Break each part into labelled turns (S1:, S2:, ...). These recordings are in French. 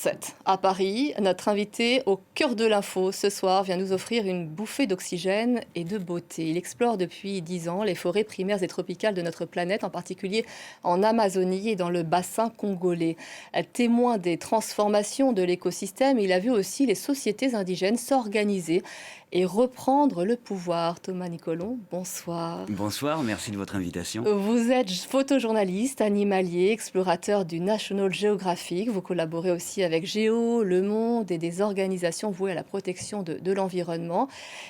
S1: 7 à Paris. Notre invité au cœur de l'info ce soir vient nous offrir une bouffée d'oxygène et de beauté. Il explore depuis 10 ans les forêts primaires et tropicales de notre planète, en particulier en Amazonie et dans le bassin congolais. Témoin des transformations de l'écosystème, il a vu aussi les sociétés indigènes s'organiser et reprendre le pouvoir. Thomas Nicolon, bonsoir.
S2: Bonsoir, merci de votre invitation.
S1: Vous êtes photojournaliste, animalier, explorateur du National Geographic. Vous collaborez aussi avec Géo, Le Monde et des organisations vouées à la protection de l'environnement.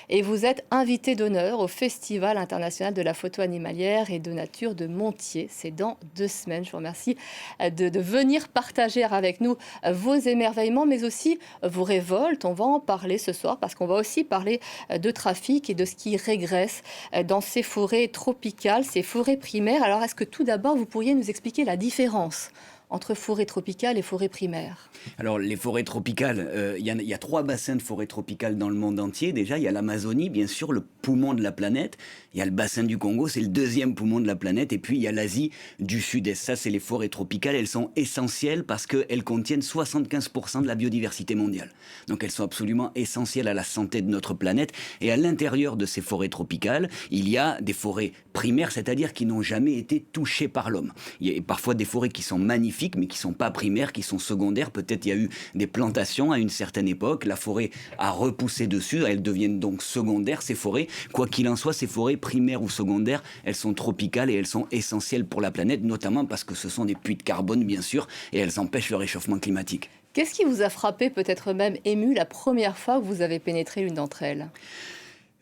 S1: Et vous êtes invité d'honneur au Festival international de la photo animalière et de nature de Montier. C'est dans 2 semaines. Je vous remercie de venir partager avec nous vos émerveillements, mais aussi vos révoltes. On va en parler ce soir parce qu'on va aussi parler de trafic et de ce qui régresse dans ces forêts tropicales, ces forêts primaires. Alors, est-ce que tout d'abord, vous pourriez nous expliquer la différence entre forêts tropicales et forêts primaires?
S2: Alors, les forêts tropicales, il y a 3 bassins de forêts tropicales dans le monde entier. Déjà, il y a l'Amazonie, bien sûr, le poumon de la planète. Il y a le bassin du Congo, c'est le 2e poumon de la planète. Et puis, il y a l'Asie du Sud-Est. Ça, c'est les forêts tropicales. Elles sont essentielles parce qu'elles contiennent 75% de la biodiversité mondiale. Donc, elles sont absolument essentielles à la santé de notre planète. Et à l'intérieur de ces forêts tropicales, il y a des forêts primaires, c'est-à-dire qui n'ont jamais été touchées par l'homme. Il y a parfois des forêts qui sont magnifiques, mais qui ne sont pas primaires, qui sont secondaires. Peut-être il y a eu des plantations à une certaine époque. La forêt a repoussé dessus. Elles deviennent donc secondaires, ces forêts. Quoi qu'il en soit, ces forêts primaires ou secondaires, elles sont tropicales et elles sont essentielles pour la planète, notamment parce que ce sont des puits de carbone, bien sûr, et elles empêchent le réchauffement climatique.
S1: Qu'est-ce qui vous a frappé, peut-être même ému, la première fois que vous avez pénétré l'une d'entre elles?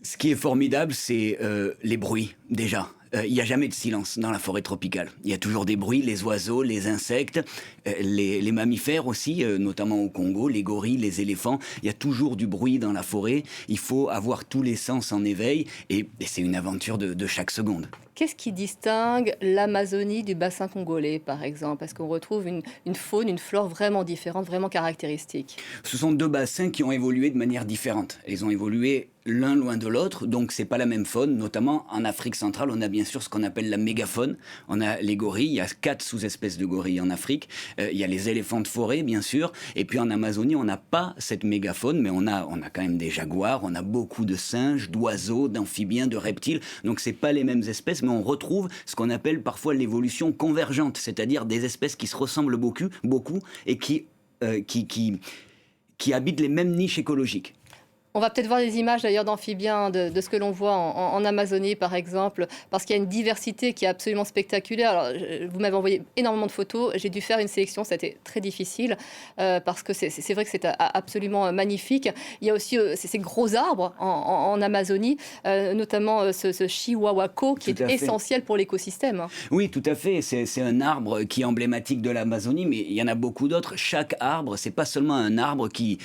S2: Ce qui est formidable, c'est les bruits, déjà. Il n'y a jamais de silence dans la forêt tropicale. Il y a toujours des bruits, les oiseaux, les insectes, les mammifères aussi, notamment au Congo, les gorilles, les éléphants. Il y a toujours du bruit dans la forêt. Il faut avoir tous les sens en éveil et c'est une aventure de chaque seconde.
S1: Qu'est-ce qui distingue l'Amazonie du bassin congolais, par exemple? Est-ce qu'on retrouve une faune, une flore vraiment différente, vraiment caractéristique?
S2: Ce sont 2 bassins qui ont évolué de manière différente. Ils ont évolué l'un loin de l'autre, donc c'est pas la même faune. Notamment en Afrique centrale, on a bien sûr ce qu'on appelle la mégafaune. On a les gorilles, il y a 4 sous-espèces de gorilles en Afrique. Il y a les éléphants de forêt, bien sûr. Et puis en Amazonie, on n'a pas cette mégafaune, mais on a quand même des jaguars, on a beaucoup de singes, d'oiseaux, d'amphibiens, de reptiles. Donc c'est pas les mêmes espèces, mais on retrouve ce qu'on appelle parfois l'évolution convergente, c'est-à-dire des espèces qui se ressemblent beaucoup et qui habitent les mêmes niches écologiques.
S1: On va peut-être voir des images d'ailleurs d'amphibiens, de ce que l'on voit en Amazonie par exemple, parce qu'il y a une diversité qui est absolument spectaculaire. Alors, vous m'avez envoyé énormément de photos, j'ai dû faire une sélection, c'était très difficile, parce que c'est vrai que c'est absolument magnifique. Il y a aussi ces gros arbres en Amazonie, notamment ce chihuahuaco qui est essentiel pour l'écosystème.
S2: Oui, tout à fait, c'est un arbre qui est emblématique de l'Amazonie, mais il y en a beaucoup d'autres. Chaque arbre, c'est pas seulement un arbre qui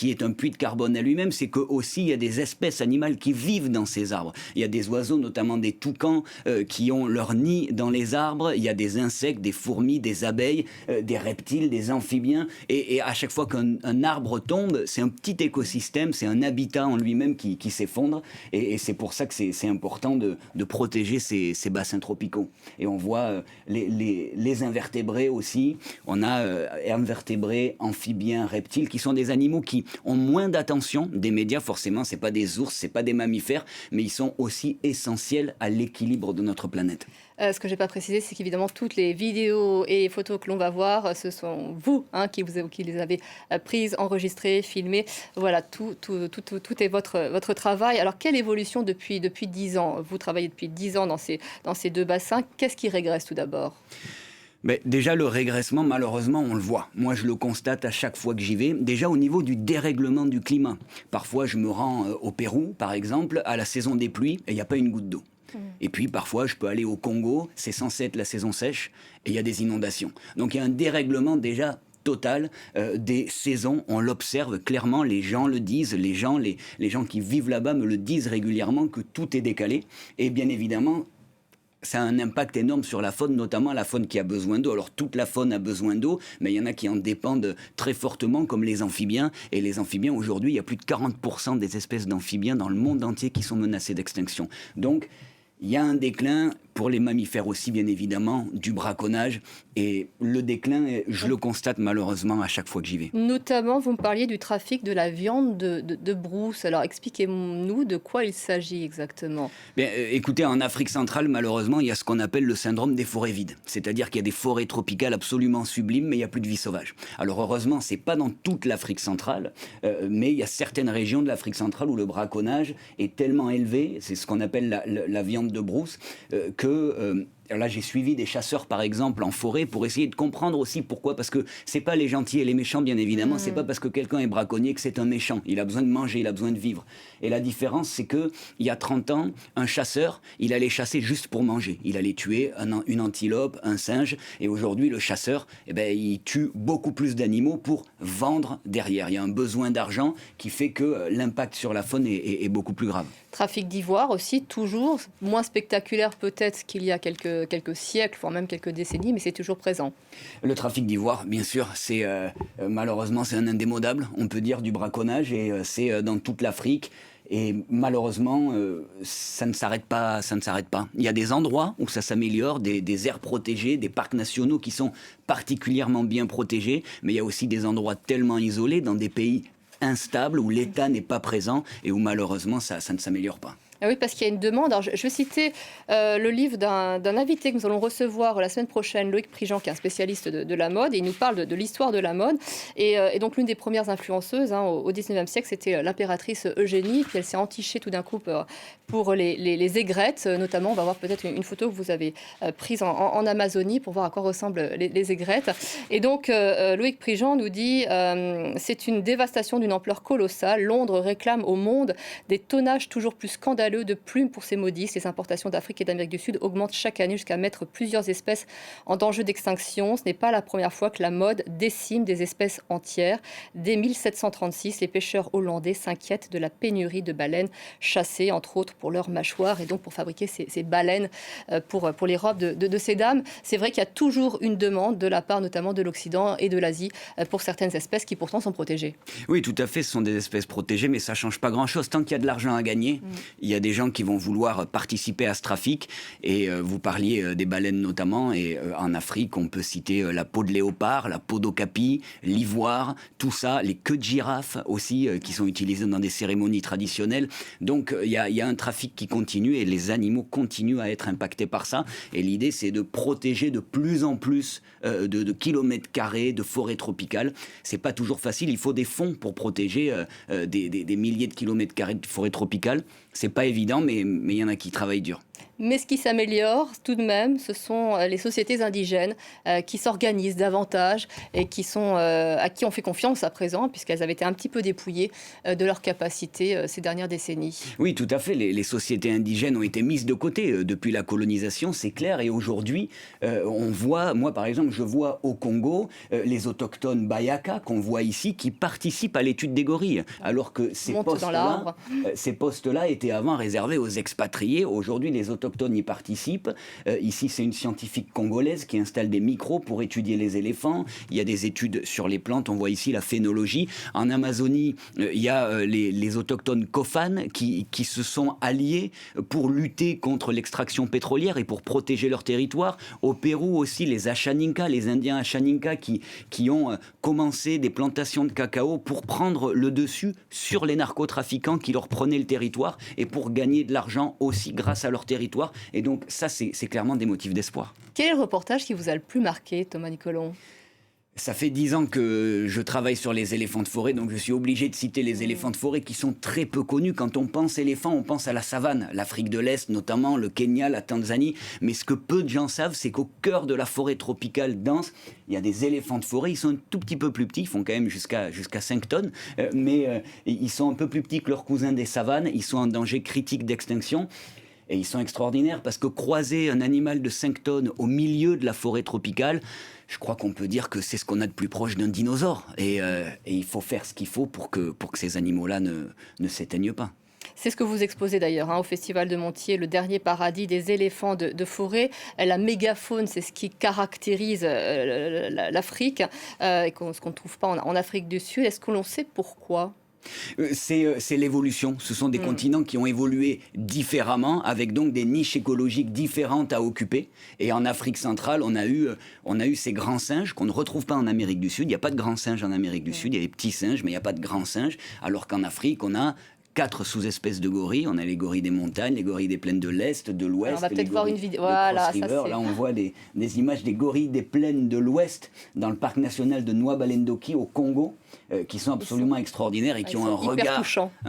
S2: est un puits de carbone à lui-même, c'est qu'aussi il y a des espèces animales qui vivent dans ces arbres. Il y a des oiseaux, notamment des toucans, qui ont leur nid dans les arbres. Il y a des insectes, des fourmis, des abeilles, des reptiles, des amphibiens. Et à chaque fois qu'un arbre tombe, c'est un petit écosystème, c'est un habitat en lui-même qui s'effondre. Et c'est pour ça que c'est important de protéger ces bassins tropicaux. Et on voit les invertébrés aussi. On a invertébrés, amphibiens, reptiles, qui sont des animaux qui ont moins d'attention des médias. Forcément, c'est pas des ours, c'est pas des mammifères, mais ils sont aussi essentiels à l'équilibre de notre planète.
S1: Ce que je n'ai pas précisé, c'est qu'évidemment, toutes les vidéos et photos que l'on va voir, ce sont vous qui les avez prises, enregistrées, filmées. Voilà, tout est votre travail. Alors, quelle évolution depuis 10 ans? Vous travaillez depuis 10 ans dans ces 2 bassins. Qu'est-ce qui régresse tout d'abord?
S2: Mais déjà, le régressement, malheureusement, on le voit. Moi, je le constate à chaque fois que j'y vais. Déjà, au niveau du dérèglement du climat. Parfois, je me rends au Pérou, par exemple, à la saison des pluies, et il n'y a pas une goutte d'eau. Et puis, parfois, je peux aller au Congo, c'est censé être la saison sèche, et il y a des inondations. Donc, il y a un dérèglement déjà total des saisons. On l'observe clairement, les gens le disent, les gens qui vivent là-bas me le disent régulièrement, que tout est décalé. Et bien évidemment, ça a un impact énorme sur la faune, notamment la faune qui a besoin d'eau. Alors toute la faune a besoin d'eau, mais il y en a qui en dépendent très fortement, comme les amphibiens. Et les amphibiens, aujourd'hui, il y a plus de 40% des espèces d'amphibiens dans le monde entier qui sont menacées d'extinction. Donc, il y a un déclin pour les mammifères aussi, bien évidemment, du braconnage. Et le déclin, je le constate malheureusement à chaque fois que j'y vais.
S1: Notamment, vous me parliez du trafic de la viande de brousse. Alors, expliquez-nous de quoi il s'agit exactement.
S2: Bien, écoutez, en Afrique centrale, malheureusement, il y a ce qu'on appelle le syndrome des forêts vides. C'est-à-dire qu'il y a des forêts tropicales absolument sublimes, mais il n'y a plus de vie sauvage. Alors heureusement, c'est pas dans toute l'Afrique centrale, mais il y a certaines régions de l'Afrique centrale où le braconnage est tellement élevé, c'est ce qu'on appelle la viande de brousse, que là, j'ai suivi des chasseurs, par exemple, en forêt pour essayer de comprendre aussi pourquoi. Parce que c'est pas les gentils et les méchants, bien évidemment. C'est pas parce que quelqu'un est braconnier que c'est un méchant. Il a besoin de manger, il a besoin de vivre. Et la différence, c'est que il y a 30 ans, un chasseur, il allait chasser juste pour manger. Il allait tuer une antilope, un singe. Et aujourd'hui, le chasseur, eh ben, il tue beaucoup plus d'animaux pour vendre derrière. Il y a un besoin d'argent qui fait que l'impact sur la faune est beaucoup plus grave.
S1: Trafic d'ivoire aussi, toujours moins spectaculaire peut-être qu'il y a quelques siècles, voire même quelques décennies, mais c'est toujours présent.
S2: Le trafic d'ivoire, bien sûr, c'est malheureusement c'est un indémodable, on peut dire, du braconnage, et c'est dans toute l'Afrique. Et malheureusement, ça ne s'arrête pas, ça ne s'arrête pas. Il y a des endroits où ça s'améliore, des aires protégées, des parcs nationaux qui sont particulièrement bien protégés, mais il y a aussi des endroits tellement isolés dans des pays instables où l'État n'est pas présent et où malheureusement ça ne s'améliore pas.
S1: Ah oui, parce qu'il y a une demande. Alors, je vais citer le livre d'un invité que nous allons recevoir la semaine prochaine, Loïc Prigent, qui est un spécialiste de la mode, et il nous parle de l'histoire de la mode. Et donc, l'une des premières influenceuses au 19e siècle, c'était l'impératrice Eugénie, puis elle s'est entichée tout d'un coup pour les aigrettes, notamment. On va voir peut-être une photo que vous avez prise en Amazonie pour voir à quoi ressemblent les aigrettes. Et donc, Loïc Prigent nous dit c'est une dévastation d'une ampleur colossale. Londres réclame au monde des tonnages toujours plus scandaleux de plumes pour ces modistes. Les importations d'Afrique et d'Amérique du Sud augmentent chaque année jusqu'à mettre plusieurs espèces en danger d'extinction. Ce n'est pas la première fois que la mode décime des espèces entières. Dès 1736, les pêcheurs hollandais s'inquiètent de la pénurie de baleines chassées, entre autres pour leurs mâchoires et donc pour fabriquer ces baleines pour les robes de ces dames. C'est vrai qu'il y a toujours une demande de la part notamment de l'Occident et de l'Asie pour certaines espèces qui pourtant sont protégées.
S2: Oui, tout à fait, ce sont des espèces protégées, mais ça ne change pas grand-chose. Tant qu'il y a de l'argent à gagner, il y a des gens qui vont vouloir participer à ce trafic. Et vous parliez des baleines notamment. Et en Afrique, on peut citer la peau de léopard, la peau d'okapi, l'ivoire, tout ça, les queues de girafe aussi, qui sont utilisées dans des cérémonies traditionnelles. Donc il y a un trafic qui continue et les animaux continuent à être impactés par ça. Et l'idée, c'est de protéger de plus en plus de kilomètres carrés de forêts tropicales. C'est pas toujours facile. Il faut des fonds pour protéger des milliers de kilomètres carrés de forêts tropicales. C'est pas évident, mais il y en a qui travaillent dur.
S1: Mais ce qui s'améliore tout de même, ce sont les sociétés indigènes qui s'organisent davantage et à qui on fait confiance à présent, puisqu'elles avaient été un petit peu dépouillées de leurs capacités ces dernières décennies.
S2: Oui, tout à fait. Les sociétés indigènes ont été mises de côté depuis la colonisation, c'est clair. Et aujourd'hui, on voit, moi par exemple, je vois au Congo les autochtones Bayaka qu'on voit ici qui participent à l'étude des gorilles, alors que ces postes-là étaient avant réservés aux expatriés. Aujourd'hui, les autochtones y participent. Ici, c'est une scientifique congolaise qui installe des micros pour étudier les éléphants. Il y a des études sur les plantes. On voit ici la phénologie. En Amazonie, il y a les autochtones Kofan qui se sont alliés pour lutter contre l'extraction pétrolière et pour protéger leur territoire. Au Pérou aussi, les Achaninka, les Indiens Achaninka qui ont commencé des plantations de cacao pour prendre le dessus sur les narcotrafiquants qui leur prenaient le territoire et pour gagner de l'argent aussi grâce à leur territoire. Et donc ça, c'est clairement des motifs d'espoir.
S1: Quel est le reportage qui vous a le plus marqué, Thomas Nicolon ?
S2: Ça fait 10 ans que je travaille sur les éléphants de forêt, donc je suis obligé de citer les éléphants de forêt qui sont très peu connus. Quand on pense éléphant, on pense à la savane, l'Afrique de l'Est notamment, le Kenya, la Tanzanie. Mais ce que peu de gens savent, c'est qu'au cœur de la forêt tropicale dense, il y a des éléphants de forêt. Ils sont un tout petit peu plus petits, ils font quand même jusqu'à 5 tonnes, mais ils sont un peu plus petits que leurs cousins des savanes. Ils sont en danger critique d'extinction. Et ils sont extraordinaires parce que croiser un animal de 5 tonnes au milieu de la forêt tropicale, je crois qu'on peut dire que c'est ce qu'on a de plus proche d'un dinosaure. Et il faut faire ce qu'il faut pour que ces animaux-là ne s'éteignent pas.
S1: C'est ce que vous exposez d'ailleurs au Festival de Montier, le dernier paradis des éléphants de forêt. La mégafaune, c'est ce qui caractérise l'Afrique, ce qu'on ne trouve pas en Afrique du Sud. Est-ce que l'on sait pourquoi ?
S2: C'est l'évolution. Ce sont des continents qui ont évolué différemment, avec donc des niches écologiques différentes à occuper. Et en Afrique centrale, on a eu ces grands singes qu'on ne retrouve pas en Amérique du Sud. Il n'y a pas de grands singes en Amérique du Sud. Il y a des petits singes, mais il n'y a pas de grands singes. Alors qu'en Afrique, on a 4 sous-espèces de gorilles. On a les gorilles des montagnes, les gorilles des plaines de l'Est, de l'Ouest.
S1: On va peut-être voir une vidéo.
S2: Voilà, là, on voit des images des gorilles des plaines de l'Ouest dans le parc national de Nwaba-Lendoki au Congo, qui sont absolument extraordinaires et qui ont un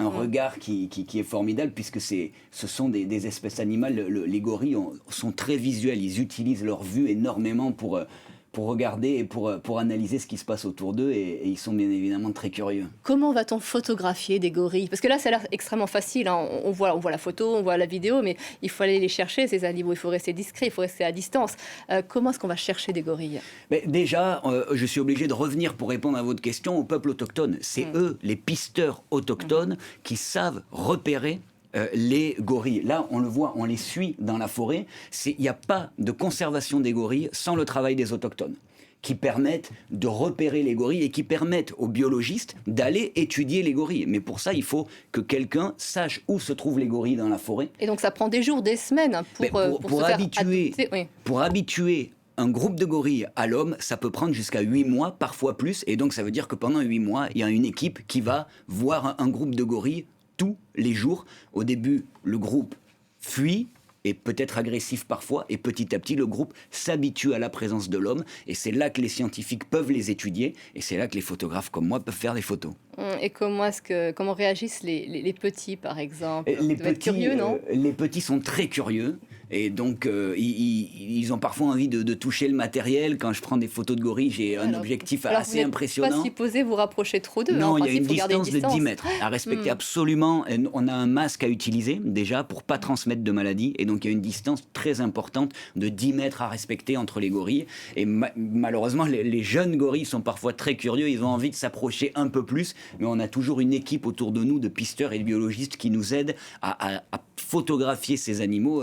S2: regard qui est formidable, puisque ce sont des espèces animales. Les gorilles sont très visuels. Ils utilisent leur vue énormément pour regarder et pour analyser ce qui se passe autour d'eux, et ils sont bien évidemment très curieux.
S1: Comment va-t-on photographier des gorilles? Parce que là, ça a l'air extrêmement facile, hein. On voit la photo, on voit la vidéo, mais il faut aller les chercher, ces animaux. Il faut rester discret, il faut rester à distance. Comment est-ce qu'on va chercher des gorilles?
S2: Mais déjà, je suis obligé de revenir pour répondre à votre question au peuple autochtone. C'est eux, les pisteurs autochtones, qui savent repérer les gorilles. Là, on le voit, on les suit dans la forêt. Il n'y a pas de conservation des gorilles sans le travail des autochtones, qui permettent de repérer les gorilles et qui permettent aux biologistes d'aller étudier les gorilles. Mais pour ça, il faut que quelqu'un sache où se trouvent les gorilles dans la forêt.
S1: Et donc ça prend des jours, des semaines pour se
S2: habituer,
S1: faire adopter, oui.
S2: Pour habituer un groupe de gorilles à l'homme, ça peut prendre jusqu'à 8 mois, parfois plus. Et donc ça veut dire que pendant 8 mois, il y a une équipe qui va voir un groupe de gorilles tous les jours. Au début, le groupe fuit, et peut-être agressif parfois, et petit à petit, le groupe s'habitue à la présence de l'homme, et c'est là que les scientifiques peuvent les étudier, et c'est là que les photographes comme moi peuvent faire des photos.
S1: Et comment réagissent les petits, par exemple? Ils doivent être curieux, non?
S2: Les petits sont très curieux, et donc ils ont parfois envie de toucher le matériel. Quand je prends des photos de gorilles, j'ai un objectif assez impressionnant.
S1: Vous n'êtes pas supposé vous rapprocher trop d'eux.
S2: Non,
S1: hein.
S2: il y a une distance de 10 mètres à respecter absolument. On a un masque à utiliser déjà pour pas transmettre de maladie, et donc il y a une distance très importante de 10 mètres à respecter entre les gorilles. Et malheureusement, les jeunes gorilles sont parfois très curieux, ils ont envie de s'approcher un peu plus, mais on a toujours une équipe autour de nous de pisteurs et de biologistes qui nous aident à photographier ces animaux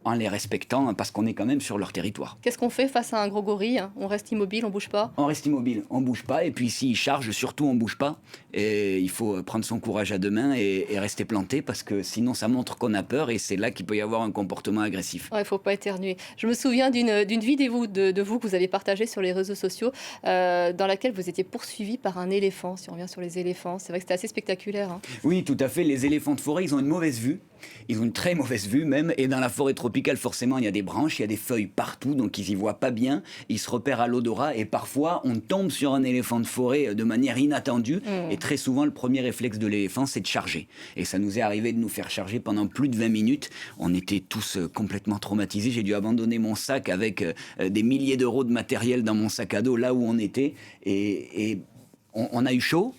S2: en les respectant, parce qu'on est quand même sur leur territoire.
S1: Qu'est-ce qu'on fait face à un gros gorille? On reste immobile, on bouge pas?
S2: On reste immobile, on bouge pas, et puis s'il charge, surtout on bouge pas. Et il faut prendre son courage à deux mains et rester planté, parce que sinon ça montre qu'on a peur, et c'est là qu'il peut y avoir un comportement agressif.
S1: Il faut pas éternuer. Je me souviens d'une vidéo de vous que vous avez partagée sur les réseaux sociaux, dans laquelle vous étiez poursuivi par un éléphant. Si on revient sur les éléphants, c'est vrai que c'était assez spectaculaire. Hein.
S2: Oui, tout à fait. Les éléphants de forêt, ils ont une mauvaise vue. Ils ont une très mauvaise vue même, et dans la forêt tropicale, forcément, il y a des branches, il y a des feuilles partout, donc ils y voient pas bien, ils se repèrent à l'odorat, et parfois on tombe sur un éléphant de forêt de manière inattendue, et très souvent le premier réflexe de l'éléphant, c'est de charger. Et ça nous est arrivé de nous faire charger pendant plus de 20 minutes, on était tous complètement traumatisés, j'ai dû abandonner mon sac avec des milliers d'euros de matériel dans mon sac à dos, là où on était, et on a eu chaud.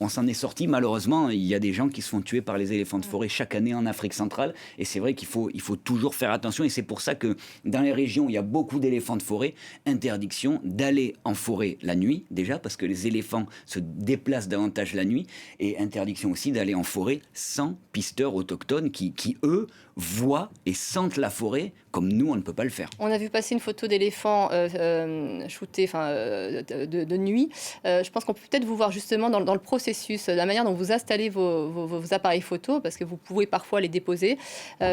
S2: On s'en est sorti, malheureusement. Il y a des gens qui se font tuer par les éléphants de forêt chaque année en Afrique centrale. Et c'est vrai qu'il faut toujours faire attention. Et c'est pour ça que dans les régions où il y a beaucoup d'éléphants de forêt, interdiction d'aller en forêt la nuit, déjà, parce que les éléphants se déplacent davantage la nuit. Et interdiction aussi d'aller en forêt sans pisteurs autochtones qui eux, voient et sentent la forêt comme nous, on ne peut pas le faire.
S1: On a vu passer une photo d'éléphant shooté de nuit. Je pense qu'on peut peut-être vous voir justement dans le processus, la manière dont vous installez vos appareils photo, parce que vous pouvez parfois les déposer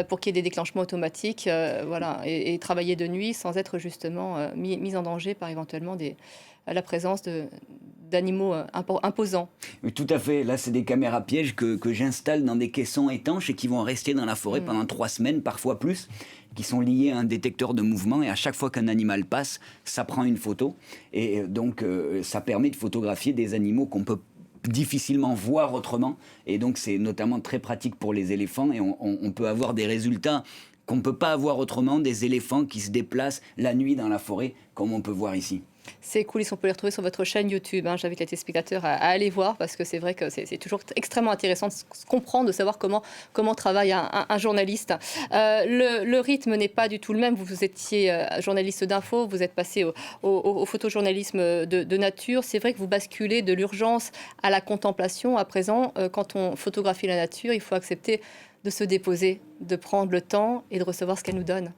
S1: pour qu'il y ait des déclenchements automatiques, voilà, et travailler de nuit sans être justement mis en danger par éventuellement la présence d'animaux imposants.
S2: Oui, tout à fait. Là, c'est des caméras pièges que j'installe dans des caissons étanches et qui vont rester dans la forêt pendant 3 semaines, parfois plus, qui sont liés à un détecteur de mouvement, et à chaque fois qu'un animal passe, ça prend une photo. Et donc, ça permet de photographier des animaux qu'on peut difficilement voir autrement. Et donc, c'est notamment très pratique pour les éléphants, et on peut avoir des résultats qu'on ne peut pas avoir autrement, des éléphants qui se déplacent la nuit dans la forêt, comme on peut voir ici.
S1: C'est cool, on peut les retrouver sur votre chaîne YouTube. Hein. J'invite les téléspectateurs à aller voir, parce que c'est vrai que c'est toujours extrêmement intéressant de comprendre, de savoir comment travaille un journaliste. Le rythme n'est pas du tout le même. Vous étiez journaliste d'info, vous êtes passé au photojournalisme de nature. C'est vrai que vous basculez de l'urgence à la contemplation. À présent, quand on photographie la nature, il faut accepter de se déposer de prendre le temps et de recevoir ce qu'elle nous donne.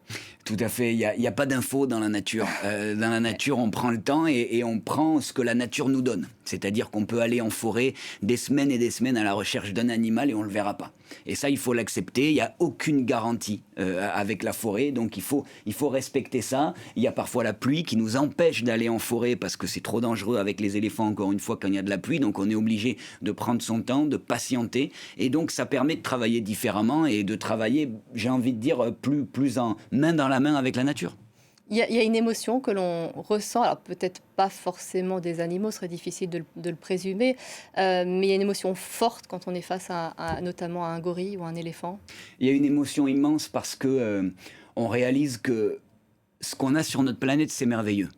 S2: Tout à fait, il y a pas d'info dans la nature. Dans la nature, on prend le temps et on prend ce que la nature nous donne. C'est-à-dire qu'on peut aller en forêt des semaines et des semaines à la recherche d'un animal et on ne le verra pas. Et ça, il faut l'accepter. Il n'y a aucune garantie avec la forêt, donc il faut respecter ça. Il y a parfois la pluie qui nous empêche d'aller en forêt parce que c'est trop dangereux avec les éléphants, encore une fois, quand il y a de la pluie. Donc on est obligé de prendre son temps, de patienter. Et donc ça permet de travailler différemment et de travailler, j'ai envie de dire, plus en main dans la main avec la nature.
S1: Il y a une émotion que l'on ressent, alors peut-être pas forcément des animaux, ce serait difficile de le présumer, mais il y a une émotion forte quand on est face notamment à un gorille ou un éléphant.
S2: Il y a une émotion immense parce que on réalise que ce qu'on a sur notre planète, c'est merveilleux.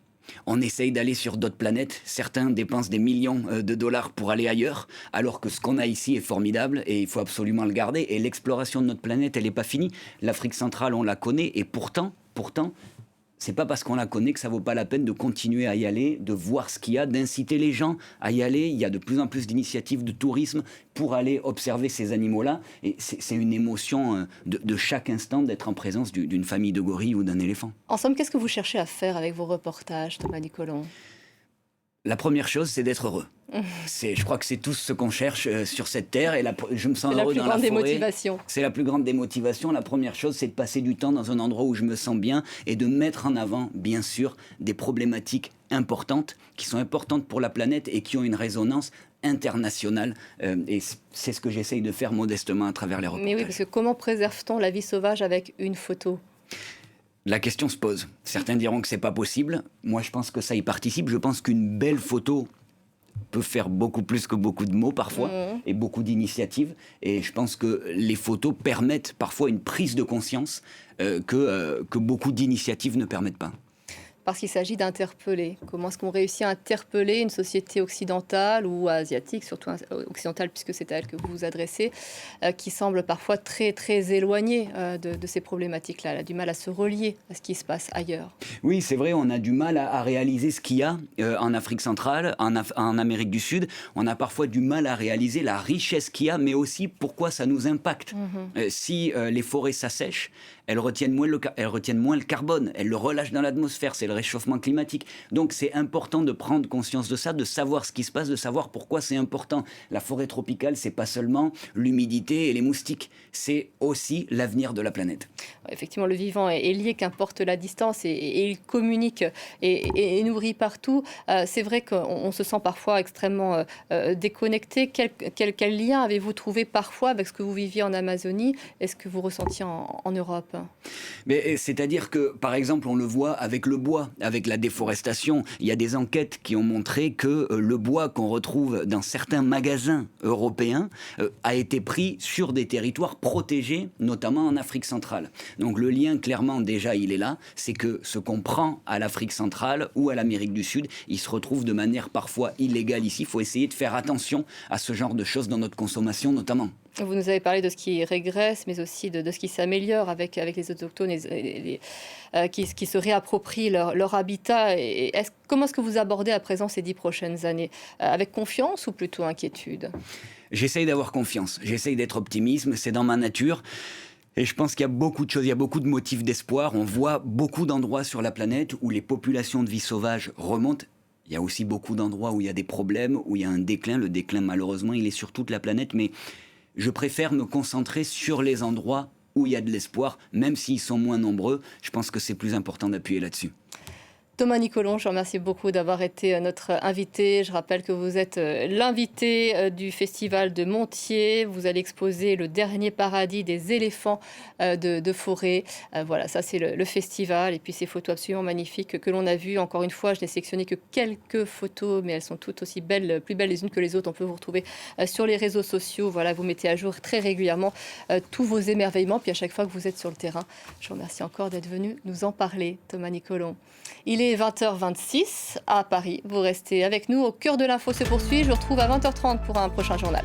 S2: On essaye d'aller sur d'autres planètes. Certains dépensent des millions de dollars pour aller ailleurs, alors que ce qu'on a ici est formidable et il faut absolument le garder. Et l'exploration de notre planète, elle n'est pas finie. L'Afrique centrale, on la connaît et pourtant, c'est pas parce qu'on la connaît que ça vaut pas la peine de continuer à y aller, de voir ce qu'il y a, d'inciter les gens à y aller. Il y a de plus en plus d'initiatives de tourisme pour aller observer ces animaux-là. Et c'est une émotion de chaque instant d'être en présence d'une famille de gorilles ou d'un éléphant.
S1: En somme, qu'est-ce que vous cherchez à faire avec vos reportages, Thomas Nicolon?
S2: La première chose, c'est d'être heureux. Je crois que c'est tout ce qu'on cherche sur cette terre. Et je me sens heureux dans la forêt. C'est la plus grande des motivations. C'est la plus grande des motivations. La première chose, c'est de passer du temps dans un endroit où je me sens bien et de mettre en avant, bien sûr, des problématiques importantes, qui sont importantes pour la planète et qui ont une résonance internationale. Et c'est ce que j'essaye de faire modestement à travers les reportages.
S1: Mais oui, parce que comment préserve-t-on la vie sauvage avec une photo ?
S2: La question se pose. Certains diront que c'est pas possible. Moi, je pense que ça y participe. Je pense qu'une belle photo peut faire beaucoup plus que beaucoup de mots parfois et beaucoup d'initiatives. Et je pense que les photos permettent parfois une prise de conscience que beaucoup d'initiatives ne permettent pas.
S1: Parce qu'il s'agit d'interpeller. Comment est-ce qu'on réussit à interpeller une société occidentale ou asiatique, surtout occidentale puisque c'est à elle que vous vous adressez, qui semble parfois très, très éloignée de ces problématiques-là. Elle a du mal à se relier à ce qui se passe ailleurs.
S2: Oui, c'est vrai, on a du mal à réaliser ce qu'il y a en Afrique centrale, en Amérique du Sud. On a parfois du mal à réaliser la richesse qu'il y a, mais aussi pourquoi ça nous impacte. Si les forêts s'assèchent, elles retiennent moins le carbone, elles le relâchent dans l'atmosphère, c'est le réchauffement climatique. Donc c'est important de prendre conscience de ça, de savoir ce qui se passe, de savoir pourquoi c'est important. La forêt tropicale, c'est pas seulement l'humidité et les moustiques, c'est aussi l'avenir de la planète.
S1: Effectivement, le vivant est lié, qu'importe la distance, et il communique et nourrit partout. C'est vrai qu'on se sent parfois extrêmement déconnecté. Quel lien avez-vous trouvé parfois avec ce que vous viviez en Amazonie et ce que vous ressentiez en Europe ?
S2: Mais c'est-à-dire que, par exemple, on le voit avec le bois, avec la déforestation. Il y a des enquêtes qui ont montré que le bois qu'on retrouve dans certains magasins européens a été pris sur des territoires protégés, notamment en Afrique centrale. Donc le lien, clairement, déjà, il est là. C'est que ce qu'on prend à l'Afrique centrale ou à l'Amérique du Sud, il se retrouve de manière parfois illégale ici. Il faut essayer de faire attention à ce genre de choses dans notre consommation, notamment.
S1: Vous nous avez parlé de ce qui régresse, mais aussi de ce qui s'améliore avec les autochtones qui se réapproprient leur habitat. Comment est-ce que vous abordez à présent ces 10 prochaines années ? Avec confiance ou plutôt inquiétude ?
S2: J'essaye d'avoir confiance, j'essaye d'être optimiste, c'est dans ma nature. Et je pense qu'il y a beaucoup de choses, il y a beaucoup de motifs d'espoir. On voit beaucoup d'endroits sur la planète où les populations de vie sauvage remontent. Il y a aussi beaucoup d'endroits où il y a des problèmes, où il y a un déclin. Le déclin, malheureusement, il est sur toute la planète, mais je préfère me concentrer sur les endroits où il y a de l'espoir, même s'ils sont moins nombreux. Je pense que c'est plus important d'appuyer là-dessus.
S1: Thomas Nicolon, je vous remercie beaucoup d'avoir été notre invité. Je rappelle que vous êtes l'invité du festival de Montiers. Vous allez exposer le dernier paradis des éléphants de forêt. Voilà, ça c'est le festival. Et puis ces photos absolument magnifiques que l'on a vues. Encore une fois, je n'ai sélectionné que quelques photos, mais elles sont toutes aussi belles, plus belles les unes que les autres. On peut vous retrouver sur les réseaux sociaux. Voilà, vous mettez à jour très régulièrement tous vos émerveillements. Puis à chaque fois que vous êtes sur le terrain, je vous remercie encore d'être venu nous en parler, Thomas Nicolon. Il est 20h26 à Paris. Vous restez avec nous. Au cœur de l'info se poursuit. Je vous retrouve à 20h30 pour un prochain journal.